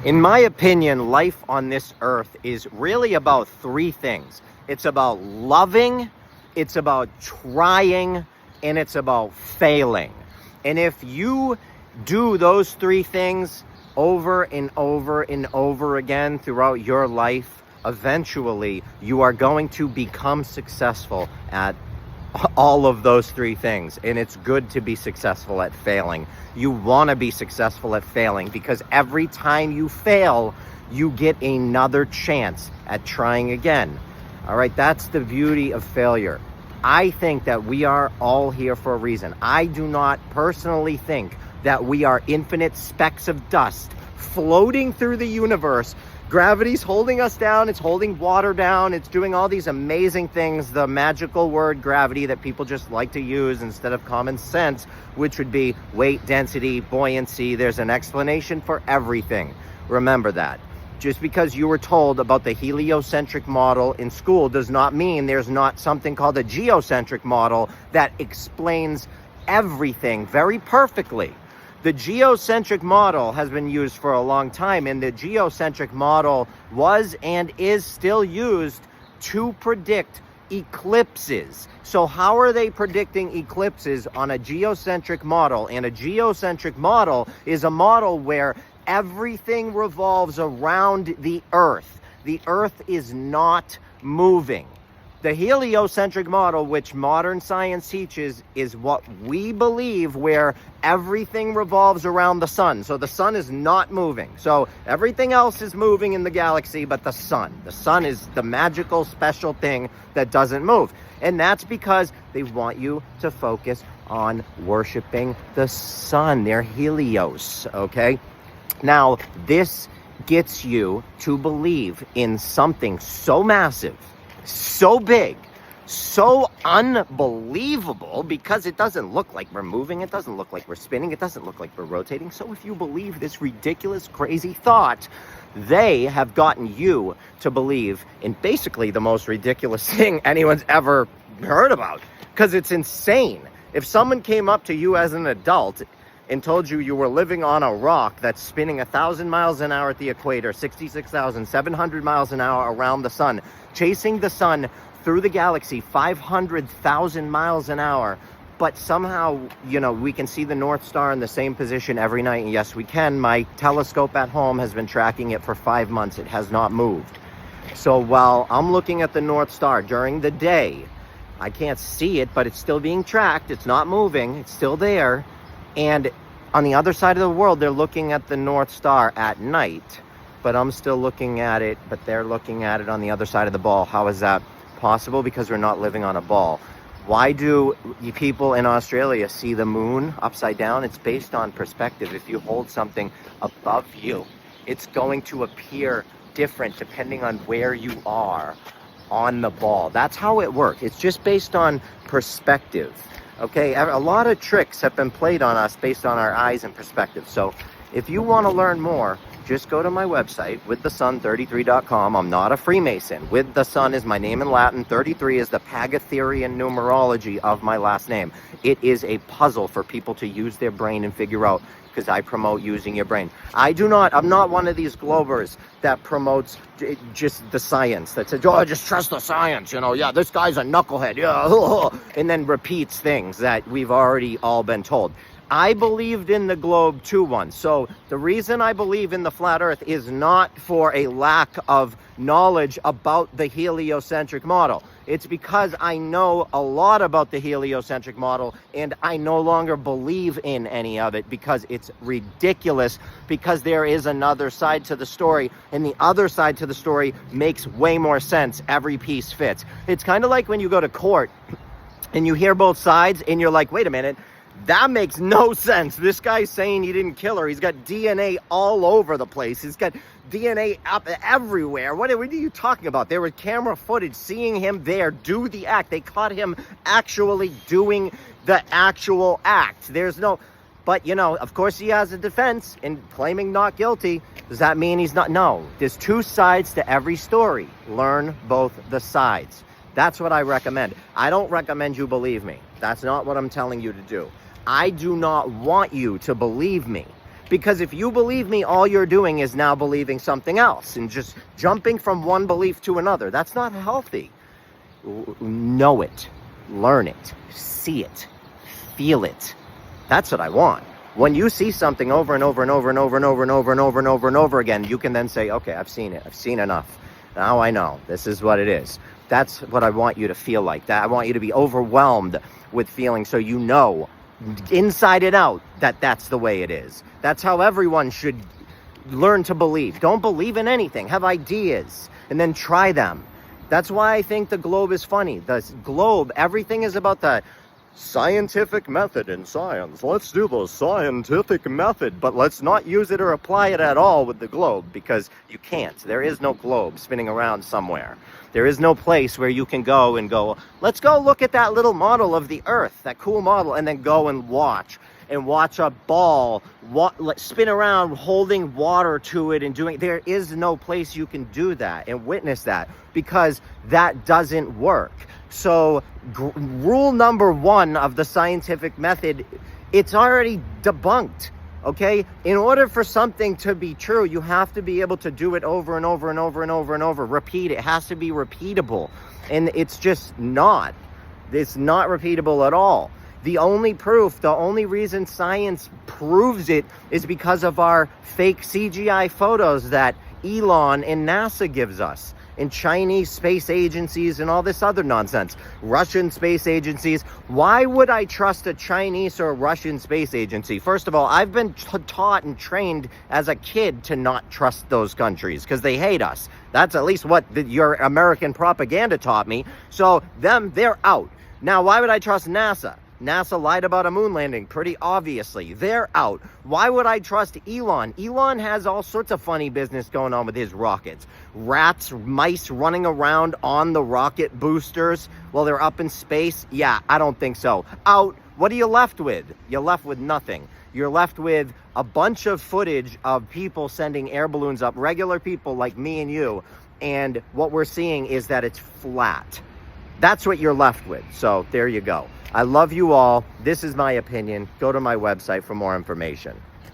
In my opinion, life on this earth is really about three things. It's about loving, it's about trying, and it's about failing. And if you do those three things over and over and over again throughout your life, eventually you are going to become successful at all of those three things. And it's good to be successful at failing. You want to be successful at failing because every time you fail, you get another chance at trying again. All right, that's the beauty of failure. I think that we are all here for a reason. I do not personally think that we are infinite specks of dust floating through the universe. Gravity's holding us down, it's holding water down, it's doing all these amazing things, the magical word gravity that people just like to use instead of common sense, which would be weight, density, buoyancy. There's an explanation for everything. Remember that. Just because you were told about the heliocentric model in school does not mean there's not something called a geocentric model that explains everything very perfectly. The geocentric model has been used for a long time, and the geocentric model was and is still used to predict eclipses. So how are they predicting eclipses on a geocentric model? And a geocentric model is a model where everything revolves around the Earth. The Earth is not moving. The heliocentric model, which modern science teaches, is what we believe, where everything revolves around the sun. So the sun is not moving. So everything else is moving in the galaxy, but the sun. The sun is the magical, special thing that doesn't move. And that's because they want you to focus on worshiping the sun. They're Helios, okay? Now, this gets you to believe in something so massive, so big, so unbelievable, because it doesn't look like we're moving, it doesn't look like we're spinning, it doesn't look like we're rotating. So if you believe this ridiculous, crazy thought, they have gotten you to believe in basically the most ridiculous thing anyone's ever heard about, because it's insane. If someone came up to you as an adult and told you you were living on a rock that's spinning 1,000 miles an hour at the equator, 66,700 miles an hour around the sun, chasing the sun through the galaxy 500,000 miles an hour, but somehow, we can see the North Star in the same position every night. And yes, we can. My telescope at home has been tracking it for 5 months. It has not moved. So while I'm looking at the North Star during the day, I can't see it, but it's still being tracked. It's not moving. It's still there. And on the other side of the world, they're looking at the North Star at night, but I'm still looking at it, but they're looking at it on the other side of the ball. How is that possible? Because we're not living on a ball. Why do you people in Australia see the moon upside down? It's based on perspective. If you hold something above you, it's going to appear different depending on where you are on the ball. That's how it works. It's just based on perspective. Okay, a lot of tricks have been played on us based on our eyes and perspective. So if you want to learn more, just go to my website, withthesun33.com. I'm not a Freemason. With the Sun is my name in Latin. 33 is the Pythagorean numerology of my last name. It is a puzzle for people to use their brain and figure out, because I promote using your brain. I'm not one of these Globers that promotes just the science, that says, just trust the science, yeah, this guy's a knucklehead, yeah, and then repeats things that we've already all been told. I believed in the globe too once. So the reason I believe in the flat earth is not for a lack of knowledge about the heliocentric model. It's because I know a lot about the heliocentric model and I no longer believe in any of it because it's ridiculous, because there is another side to the story, and the other side to the story makes way more sense. Every piece fits. It's kind of like when you go to court and you hear both sides and you're like, wait a minute, that makes no sense. This guy's saying he didn't kill her. He's got DNA all over the place. He's got DNA up everywhere. What are you talking about? There was camera footage seeing him there do the act. They caught him actually doing the actual act. But of course he has a defense in claiming not guilty. Does that mean he's not? No. There's two sides to every story. Learn both the sides. That's what I recommend. I don't recommend you believe me. That's not what I'm telling you to do. I do not want you to believe me. Because if you believe me, all you're doing is now believing something else and just jumping from one belief to another. That's not healthy. Know it, learn it, see it, feel it. That's what I want. When you see something over and over and over and over and over and over and over and over and over again, you can then say, okay, I've seen it. I've seen enough. Now I know. This is what it is. That's what I want you to feel like. That I want you to be overwhelmed with feeling, so you know inside and out that that's the way it is. That's how everyone should learn to believe. Don't believe in anything. Have ideas and then try them. That's why I think the globe is funny. The globe, everything is about the scientific method in science. Let's do the scientific method, but let's not use it or apply it at all with the globe, because you can't. There is no globe spinning around somewhere. There is no place where you can go and go, let's go look at that little model of the Earth, that cool model, and then go and watch a ball spin around holding water to it and doing. There is no place you can do that and witness that, because that doesn't work. So rule number one of the scientific method, it's already debunked. Okay, in order for something to be true, you have to be able to do it over and over and over and over and over. Repeat it. It has to be repeatable. And it's just not. It's not repeatable at all. The only proof, the only reason science proves it is because of our fake CGI photos that Elon and NASA gives us, and Chinese space agencies and all this other nonsense. Russian space agencies. Why would I trust a Chinese or a Russian space agency? First of all, I've been taught and trained as a kid to not trust those countries because they hate us. That's at least what your American propaganda taught me. So they're out. Now, why would I trust NASA? NASA lied about a moon landing, pretty obviously. They're out. Why would I trust Elon? Elon has all sorts of funny business going on with his rockets. Rats, mice running around on the rocket boosters while they're up in space? Yeah, I don't think so. Out. What are you left with? You're left with nothing. You're left with a bunch of footage of people sending air balloons up, regular people like me and you, and what we're seeing is that it's flat. That's what you're left with. So there you go. I love you all. This is my opinion. Go to my website for more information.